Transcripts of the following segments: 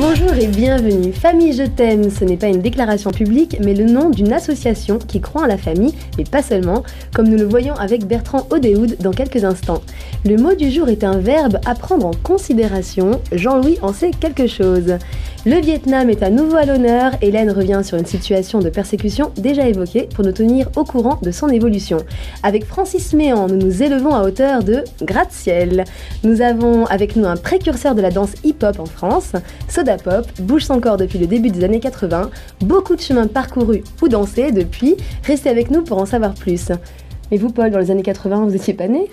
Bonjour et bienvenue. Famille Je t'aime, ce n'est pas une déclaration publique, mais le nom d'une association qui croit en la famille, mais pas seulement, comme nous le voyons avec Bertrand Odéoud dans quelques instants. Le mot du jour est un verbe à prendre en considération. Jean-Louis en sait quelque chose. Le Vietnam est à nouveau à l'honneur. Hélène revient sur une situation de persécution déjà évoquée pour nous tenir au courant de son évolution. Avec Francis Méan, nous nous élevons à hauteur de gratte-ciel. Nous avons avec nous un précurseur de la danse hip-hop en France. Soda Pop bouge son corps depuis le début des années 80. Beaucoup de chemins parcourus ou dansés depuis. Restez avec nous pour en savoir plus. Et vous, Paul, dans les années 80, vous étiez pas né?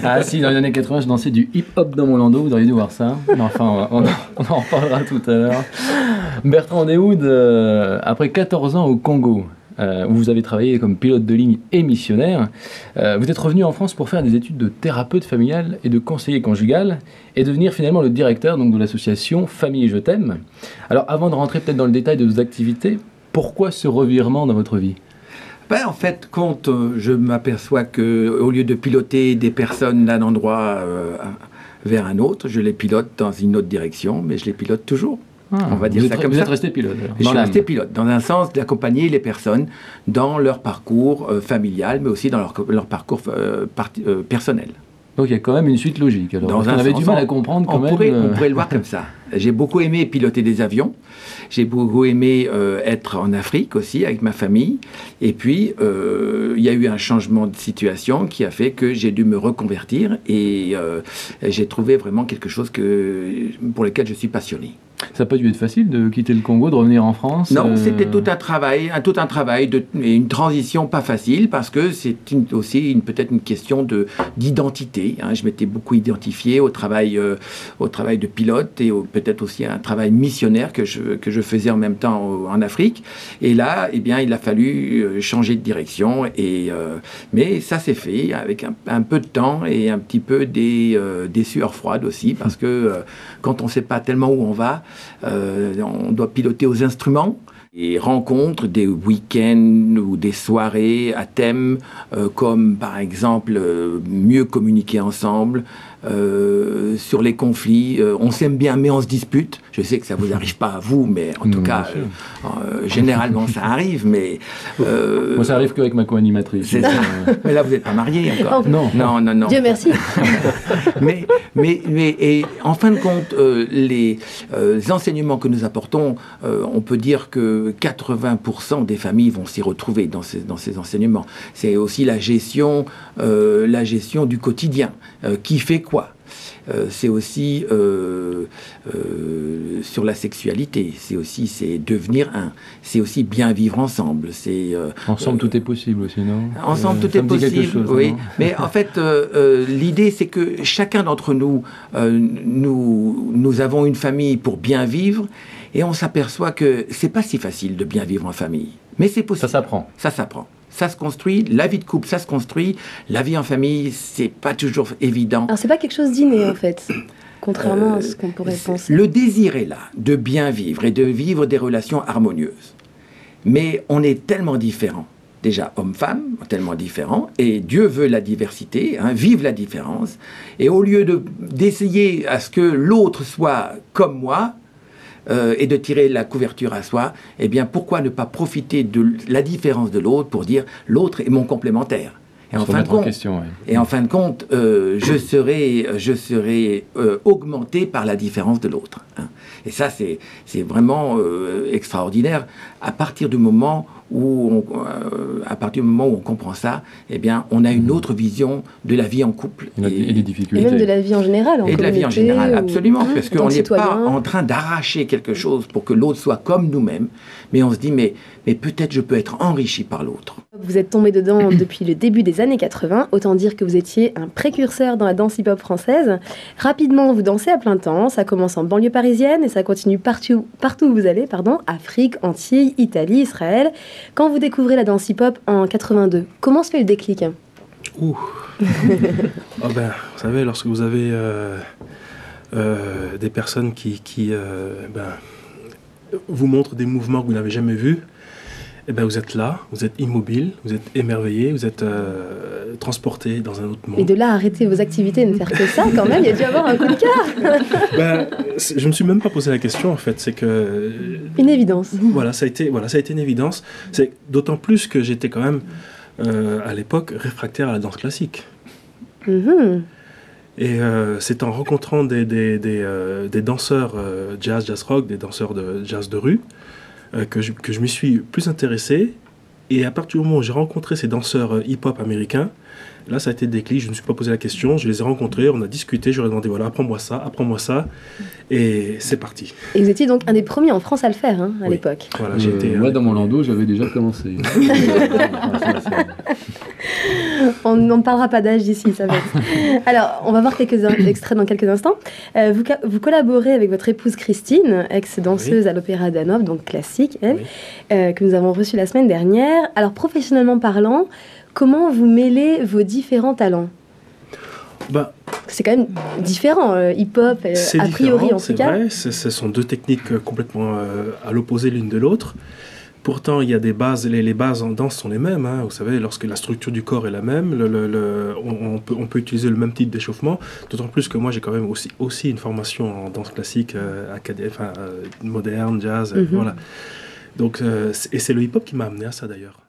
Ah si, dans les années 80, je dansais du hip-hop dans mon landau, vous auriez dû voir ça. Mais enfin, on en reparlera tout à l'heure. Bertrand Odéoud, après 14 ans au Congo, où vous avez travaillé comme pilote de ligne et missionnaire, vous êtes revenu en France pour faire des études de thérapeute familial et de conseiller conjugal, et devenir finalement le directeur donc, de l'association Famille Je t'aime. Alors avant de rentrer peut-être dans le détail de vos activités, pourquoi ce revirement dans votre vie ? En fait, quand je m'aperçois qu'au lieu de piloter des personnes d'un endroit vers un autre, je les pilote dans une autre direction, mais je les pilote toujours. On va dire ça comme ça. Vous êtes resté pilote alors, je suis resté pilote, dans un sens d'accompagner les personnes dans leur parcours familial, mais aussi dans leur parcours personnel. Donc il y a quand même une suite logique. Alors, on avait du mal à comprendre quand même. On pourrait le voir comme ça. J'ai beaucoup aimé piloter des avions. J'ai beaucoup aimé être en Afrique aussi avec ma famille. Et puis, il y a eu un changement de situation qui a fait que j'ai dû me reconvertir. Et j'ai trouvé vraiment quelque chose pour lequel je suis passionné. Ça n'a pas dû être facile de quitter le Congo, de revenir en France. Non, c'était tout un travail et une transition pas facile parce que c'est aussi peut-être une question d'identité. Je m'étais beaucoup identifié au travail de pilote et peut-être aussi un travail missionnaire que je faisais en même temps en Afrique. Et là, eh bien, il a fallu changer de direction. Mais ça s'est fait avec un peu de temps et un petit peu des sueurs froides aussi parce que quand on ne sait pas tellement où on va, on doit piloter aux instruments et rencontres, des week-ends ou des soirées à thème comme par exemple mieux communiquer ensemble, sur les conflits, on s'aime bien mais on se dispute. Je sais que ça vous arrive pas à vous, mais en tout cas généralement ça arrive. Mais moi ça arrive qu'avec ma co-animatrice. Mais là vous n'êtes pas mariés encore. Non. Dieu merci. mais en fin de compte, les enseignements que nous apportons, on peut dire que 80% des familles vont s'y retrouver dans ces enseignements. C'est aussi la gestion du quotidien. Qui fait quoi ? C'est aussi sur la sexualité, c'est devenir un, c'est aussi bien vivre ensemble. Ensemble tout est possible aussi, non ? Ensemble tout est possible, chose, oui. Mais en fait, l'idée c'est que chacun d'entre nous, nous avons une famille pour bien vivre, et on s'aperçoit que c'est pas si facile de bien vivre en famille. Mais c'est possible. Ça s'apprend. Ça se construit, la vie de couple, ça se construit. La vie en famille, c'est pas toujours évident. Alors, c'est pas quelque chose d'inné, en fait, contrairement à ce qu'on pourrait penser. Le désir est là, de bien vivre et de vivre des relations harmonieuses. Mais on est tellement différents. Déjà, homme-femme, tellement différents. Et Dieu veut la diversité, vive la différence. Et au lieu d'essayer à ce que l'autre soit comme moi, et de tirer la couverture à soi, eh bien, pourquoi ne pas profiter de la différence de l'autre pour dire l'autre est mon complémentaire. Et en fin de compte, je serai augmenté par la différence de l'autre. Et ça, c'est vraiment extraordinaire. À partir du moment où on comprend ça, eh bien, on a une autre vision de la vie en couple. Et des difficultés. Et même de la vie en général. Et de la vie en général, absolument. Parce qu'on n'est pas en train d'arracher quelque chose pour que l'autre soit comme nous-mêmes, mais on se dit, mais peut-être je peux être enrichi par l'autre. Vous êtes tombé dedans depuis le début des années 80, autant dire que vous étiez un précurseur dans la danse hip-hop française. Rapidement, vous dansez à plein temps, ça commence en banlieue parisienne et ça continue partout où vous allez, Afrique, Antilles, Italie, Israël. Quand vous découvrez la danse hip-hop en 82, comment se fait le déclic ? Vous savez, lorsque vous avez des personnes qui vous montrent des mouvements que vous n'avez jamais vus, eh ben, vous êtes là, vous êtes immobile, vous êtes émerveillé, vous êtes transporté dans un autre monde. Et de là, arrêter vos activités et ne faire que ça, quand même, il y a dû avoir un coup de cœur. Ben, je ne me suis même pas posé la question, en fait. C'est que... Une évidence. Voilà, ça a été une évidence. C'est d'autant plus que j'étais quand même, à l'époque, réfractaire à la danse classique. Mhm. Et c'est en rencontrant des danseurs jazz rock, des danseurs de jazz de rue, que je m'y suis plus intéressé. Et à partir du moment où j'ai rencontré ces danseurs hip-hop américains, là, ça a été le déclic. Je ne me suis pas posé la question. Je les ai rencontrés, on a discuté. Je leur ai demandé, voilà, apprends-moi ça. Et c'est parti. Et vous étiez donc un des premiers en France à le faire, hein, à l'époque. Voilà, j'étais... Moi, dans mon landau, j'avais déjà commencé. On n'en parlera pas d'âge ici, ça va être. Alors, on va voir quelques extraits dans quelques instants. Vous collaborez avec votre épouse Christine, ex-danseuse à l'Opéra d'Hanovre, donc classique, elle, que nous avons reçue la semaine dernière. Alors, professionnellement parlant, comment vous mêlez vos différents talents ? C'est quand même différent, hip-hop, a priori en tout cas. C'est vrai, ce sont deux techniques complètement à l'opposé l'une de l'autre. Pourtant, il y a des bases, les bases en danse sont les mêmes. Hein. Vous savez, lorsque la structure du corps est la même, on peut utiliser le même type d'échauffement. D'autant plus que moi, j'ai quand même aussi une formation en danse classique, moderne, jazz, voilà. Donc, et c'est le hip-hop qui m'a amené à ça d'ailleurs.